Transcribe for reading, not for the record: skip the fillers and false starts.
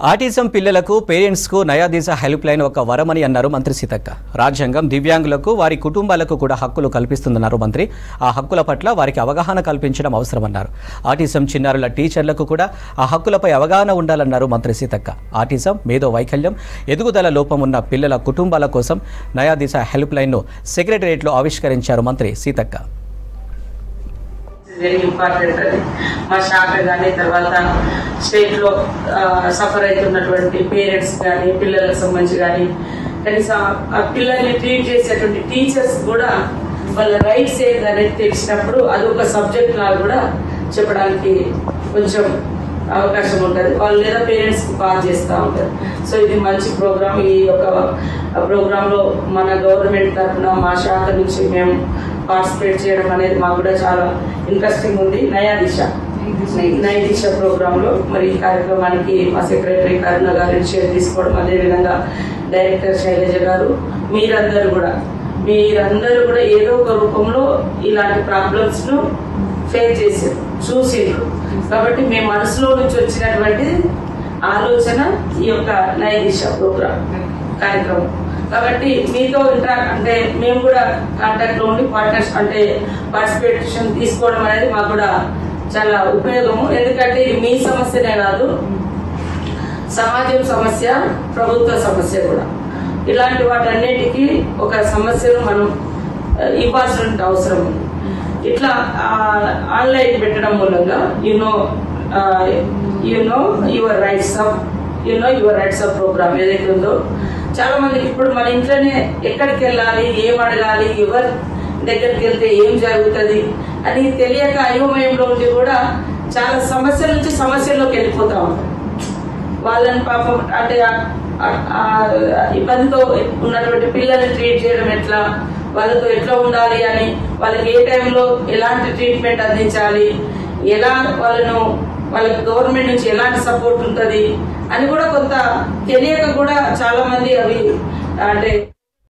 Autism పిల్లలకు పేరెంట్స్కు నయా దిశ help line ఒక వరమని అన్నారు మంత్రి సీతక్క. రాజ్యాంగం దివ్యాంగులకు వారి కుటుంబాలకు కూడా హక్కులు కల్పిస్తుందన్నారు మంత్రి. ఆ హక్కుల పట్ల వారికి అవగాహన కల్పించడం అవసరమన్నారు. ఆటిజం చిన్నారుల టీచర్లకు కూడా ఆ హక్కులపై అవగాహన ఉండాలన్నారు మంత్రి సీతక్క. ఆటిజం, మేధో వైకల్యం, ఎదుగుదల లోపం ఉన్న పిల్లల కుటుంబాల కోసం నయా దిశ హెల్ప్ లైన్ను సెక్రటేరియట్లో ఆవిష్కరించారు మంత్రి సీతక్క. Very important. అది మా శాఖ కానీ తర్వాత స్టేట్లో సఫర్ అవుతున్నటువంటి పేరెంట్స్ కానీ పిల్లలకు సంబంధించి కానీ కనీసం ఆ పిల్లల్ని ట్రీట్ చేసేటువంటి టీచర్స్ కూడా వాళ్ళ రైట్స్ ఏంటనేది తెలిసినప్పుడు అది ఒక సబ్జెక్ట్ లాగా కూడా చెప్పడానికి కొంచెం అవకాశం ఉంటుంది. వాళ్ళు లేదా పేరెంట్స్కి పాస్ చేస్తూ ఉంటారు. సో ఇది మంచి ప్రోగ్రామ్. ఈ యొక్క ప్రోగ్రాంలో మన గవర్నమెంట్ తరఫున మా శాఖ నుంచి మేము పార్టిసిపేట్ చేయడం అనేది మాకు కూడా చాలా ఇంట్రెస్టింగ్ ఉంది. నయా దిశ ప్రోగ్రాంలో మరి ఈ కార్యక్రమానికి మా సెక్రటరీ కరుణ గారు షేర్ తీసుకోవడం, అదేవిధంగా డైరెక్టర్ శైలజ గారు, మీరందరూ కూడా ఏదో ఒక రూపంలో ఇలాంటి ప్రాబ్లమ్స్ ను ఫేస్ చేసారు, చూసిండ్రు. కాబట్టి మీ మనసులో నుంచి వచ్చినటువంటి ఆలోచన ఈ యొక్క నయా దిశ ప్రోగ్రామ్ కార్యక్రమం. కాబట్టి మీతో అంటే మేము కూడా కాంటాక్ట్ లో ఉండి పార్ట్నర్స్ అంటే పార్టిసిపేషన్ తీసుకోవడం అనేది మాకు కూడా చాలా ఉపయోగము. ఎందుకంటే ఇది మీ సమస్యనే కాదు, సమాజం సమస్య, ప్రభుత్వ సమస్య కూడా. ఇలాంటి వాటన్నిటికీ ఒక సమస్యను మనం ఇవ్వాల్సిన అవసరం ఉంది. ఇట్లా ఆన్లైన్ పెట్టడం మూలంగా యువర్ రైట్స్ ఆఫ్ ప్రోగ్రామ్ ఏదైతే ఉందో చాలా మందికి ఇప్పుడు మన ఇంట్లోనే ఎక్కడికి వెళ్ళాలి, ఏం అడగాలి, ఎవరి దగ్గరికి వెళ్తే ఏం జరుగుతుంది అని తెలియక అయోమయంలో ఉండి కూడా చాలా సమస్యల నుంచి సమస్యల్లోకి వెళ్ళిపోతా ఉంటారు. వాళ్ళని పాపం అంటే ఇబ్బందితో ఉన్నటువంటి పిల్లల్ని ట్రీట్ చేయడం ఎట్లా, వాళ్ళతో ఎట్లా ఉండాలి అని, వాళ్ళకి ఏ టైంలో ఎలాంటి ట్రీట్మెంట్ అందించాలి, ఎలా వాళ్ళకి గవర్నమెంట్ నుంచి ఎలాంటి సపోర్ట్ ఉంటుంది అని కూడా కొంత తెలియక కూడా చాలా మంది అవి అంటే